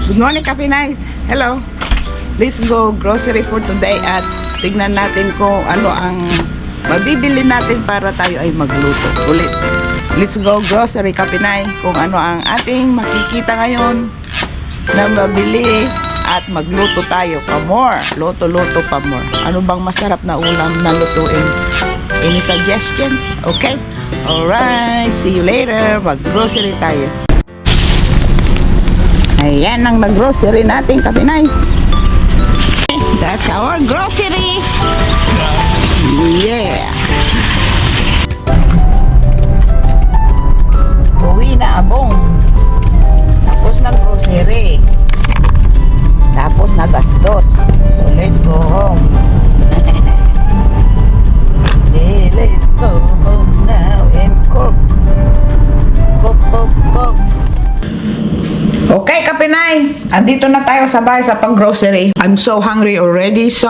Good morning, Cafe Nice. Hello. Let's go grocery for today at tignan natin kung ano ang mabibili natin para tayo ay magluto ulit. Let's go grocery, Cafe Nice. Kung ano ang ating makikita ngayon na mabili at magluto tayo pa more. Luto-luto pa more. Ano bang masarap na ulam na lutuin? Any suggestions? Okay? Alright. See you later. Mag-grocery tayo. Ayan ang nag-grocery natin, Kapinay. That's our grocery. Yeah. Uwi na abong. Tapos nag-grocery. Tapos nagastos. So let's go home. Yeah, let's go home now and cook. Cook, cook, cook. Okay, Kapinay. Andito na tayo sa bahay sa pang-grocery. I'm so hungry already. So,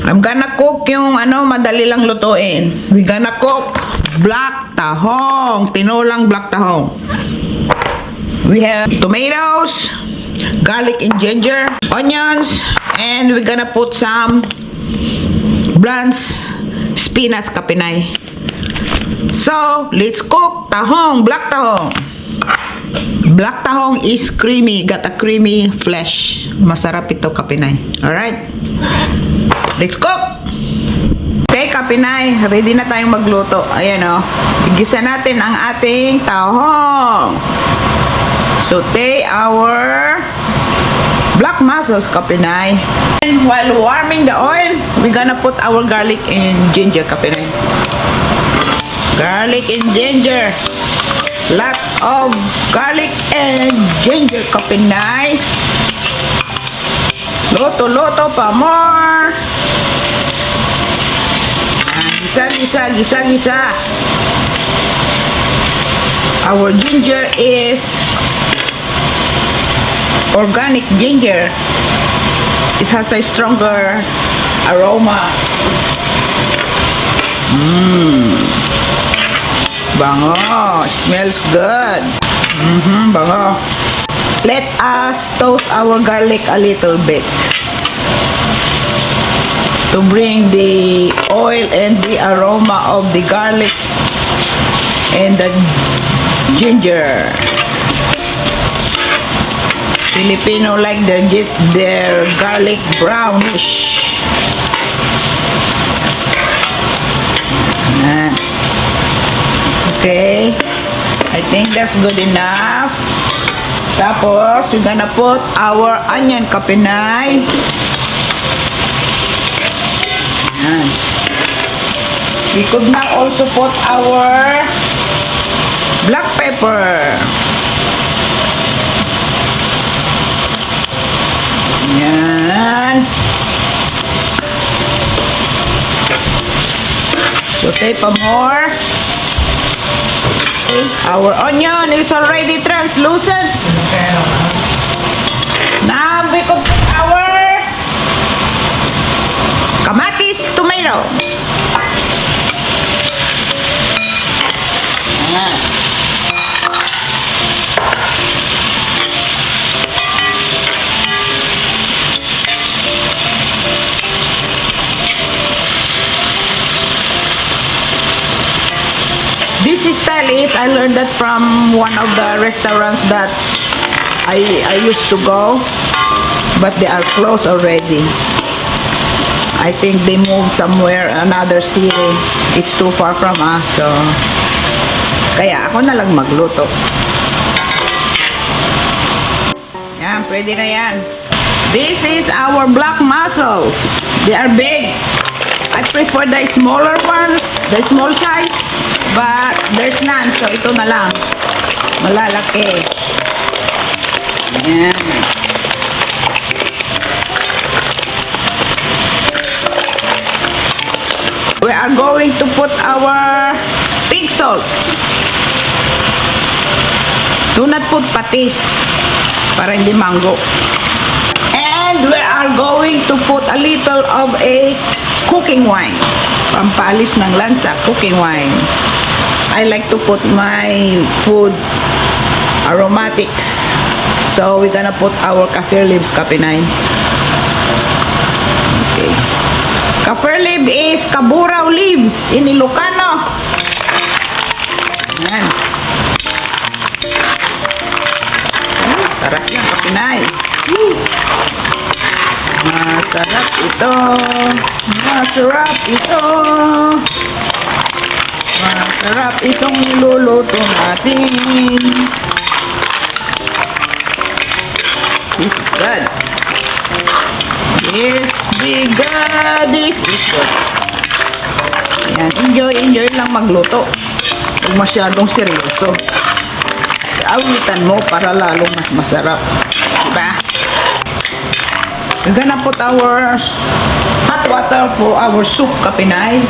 I'm gonna cook yung madali lang lutuin. We're gonna cook black tahong. Tinolang black tahong. We have tomatoes, garlic and ginger, onions, and we're gonna put some blanched spinach, Kapinay. So, let's cook tahong, black tahong. Black tahong is creamy, got a creamy flesh. Masarap ito, Kapinay. Alright. Let's cook! Okay, Kapinay. Ready na tayong magluto. Ayan o. Igisa natin ang ating tahong. Saute our black mussels, Kapinay. And while warming the oil, we're gonna put our garlic and ginger, Kapinay. Garlic and ginger. Lots of garlic and ginger, Kapinay. Loto-loto pa more. Gisa. Our ginger is organic ginger. It has a stronger aroma. Bango. Smells good. Bango. Let us toast our garlic a little bit to bring the oil and the aroma of the garlic and the ginger. Filipino like their garlic brownish. Okay, I think that's good enough. Tapos, we're gonna put our onion, Kapinay. Ayan. We could now also put our black pepper. Ayan. Saute pa more. Our onion is already translucent. Now we could put our kamatis tomato. This style is, I learned that from one of the restaurants that I used to go, but they are closed already. I think they moved somewhere, another city. It's too far from us, so kaya ako na lang magluto. Yan, pwede na yan. This is our black mussels. They are big. I prefer the smaller ones, the small size, but there's none, so ito na lang. Malalaki. Ayan. We are going to put our pink salt. Do not put patis para hindi mango. And we are going to put a little of a cooking wine. Pampalis ng lansa, cooking wine. I like to put my food aromatics So we're gonna put our kaffir leaves, Kapinay. Okay. Kaffir leaf is kaburaw leaves in Ilocano. Yan. Ay, sarap yan, Kapinay. Masarap ito. Masarap ito. Masarap itong niluluto natin. This is good. This be good. This is good. Ayan, enjoy lang magluto. Huwag masyadong seryoso. Awitan mo para lalong mas masarap. Diba? We're gonna put our hot water for our soup, Kapinay.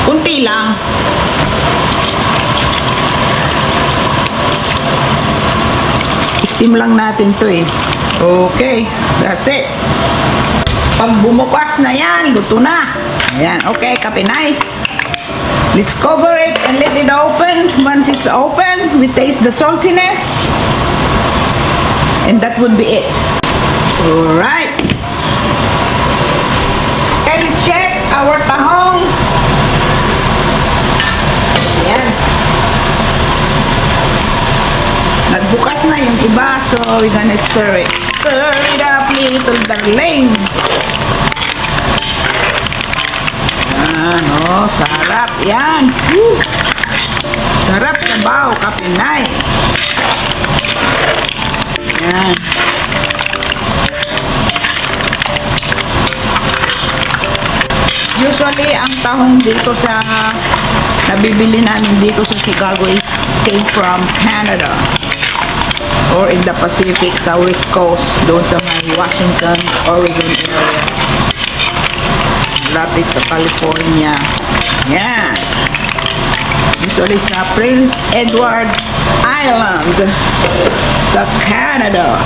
Kunti lang. Steam lang natin to eh. Okay, that's it. Pag bumukas na yan, luto na. Ayan, okay, Kapinay. Let's cover it and let it open. Once it's open, we taste the saltiness. And that would be it. Alright. Okay, let's check our tahong. Ayan. Nagbukas na yung iba, so we're gonna stir it. Stir it up, little darling. Yan, oh, sarap yan. Woo. Sarap sabaw, Kapinay. Yan. Usually, ang tahong dito sa nabibili namin dito sa Chicago is came from Canada. Or in the Pacific, sa West Coast, doon sa may Washington, Oregon area. Lapit sa California. Yan. Usually sa Prince Edward Island, sa Canada.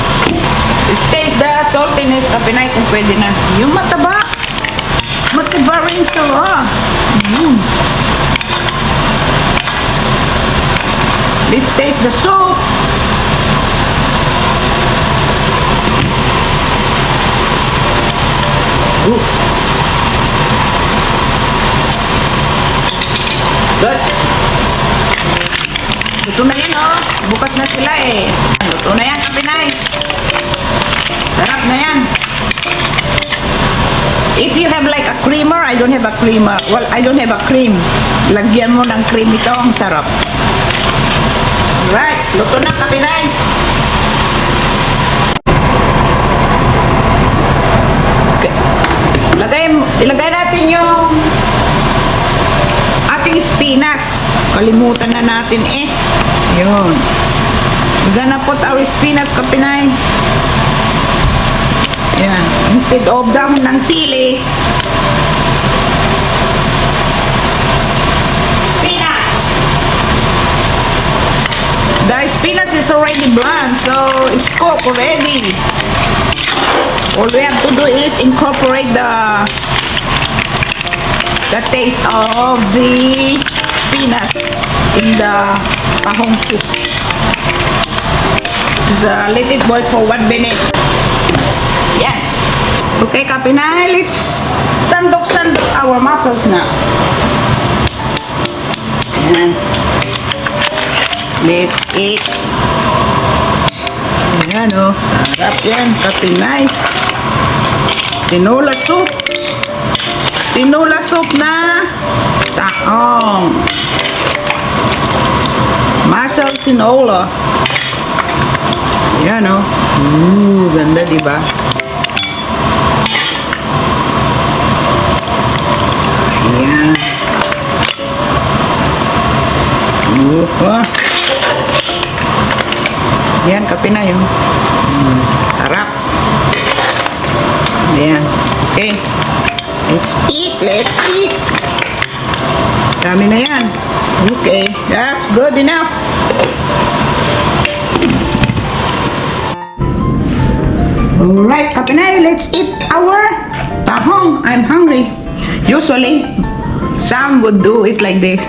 Let's taste the saltiness, Kapinay, kung pwede na. Yung mataba. Mataba rin siya. Let's taste the soup. Ooh. Good. Luto na yan, oh. Bukas na sila eh. Luto na yan, Kapinay. Sarap na yan. If you have like a creamer, I don't have a creamer. Well, I don't have a cream. Lagyan mo ng cream ito, ang sarap. Alright, luto na, Kapinay. Ilagay natin yung ating spinach. Kalimutan na natin eh. Yun. We're gonna put our spinach, Kapinay. Yan. Instead of dahon ng sili, spinach. The spinach is already bland, so it's cooked already. All we have to do is incorporate the taste of the spinach in the tahong soup. Just let it boil for 1 minute. Yan. Okay, Kapinay, let's sandok our mussels now. Yan. Let's eat. Ayan, oh. Sarap yan, Kapinay. Tinola soup. Tinola soup na tahong. Mussel tinola. Ayan, oh. Ganda, diba? Ayan. Ayan, Kapinay, oh. Sarap. Ayan. Okay. Let's eat. Let's eat. Dami na yan. Okay. That's good enough. Alright, Kapinay, let's eat our tahong. I'm hungry. Usually, some would do it like this.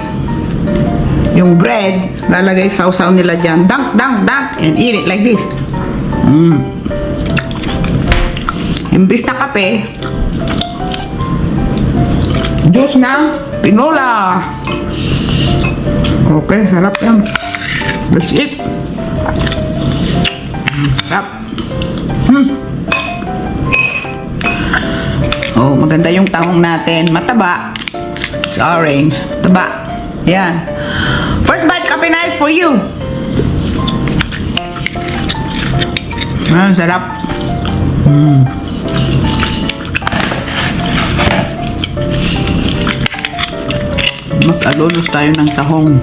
Yung bread, lalagay sausaw nila dyan. Dunk, dunk, dunk. And eat it like this. Imbis na kape, juice na tinola. Okay, sarap yan. That's it. Sarap. Oh, maganda yung tahong natin. Mataba. It's orange. Taba. Yan. First bite, Kape Night for you. Sarap. Mag-alulos tayo ng tahong.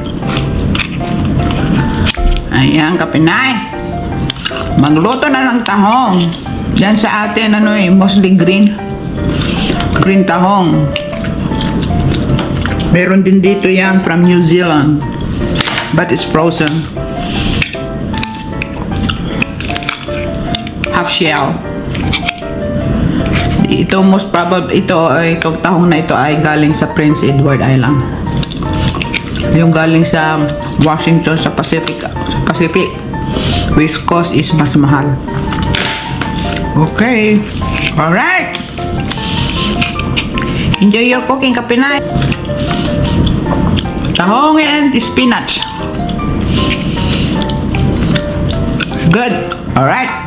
Ayan, Kape Night. Magluto na ng tahong. Yan sa atin, mostly green. Green tahong. Meron din dito yan from New Zealand. But it's frozen. Half shell. Ito most probably, itong tahong na ito ay galing sa Prince Edward Island. Yung galing sa Washington sa Pacific. West Coast is mas mahal. Okay. Alright. Enjoy your cooking, Kape Night. Tahong and spinach. Good. Alright.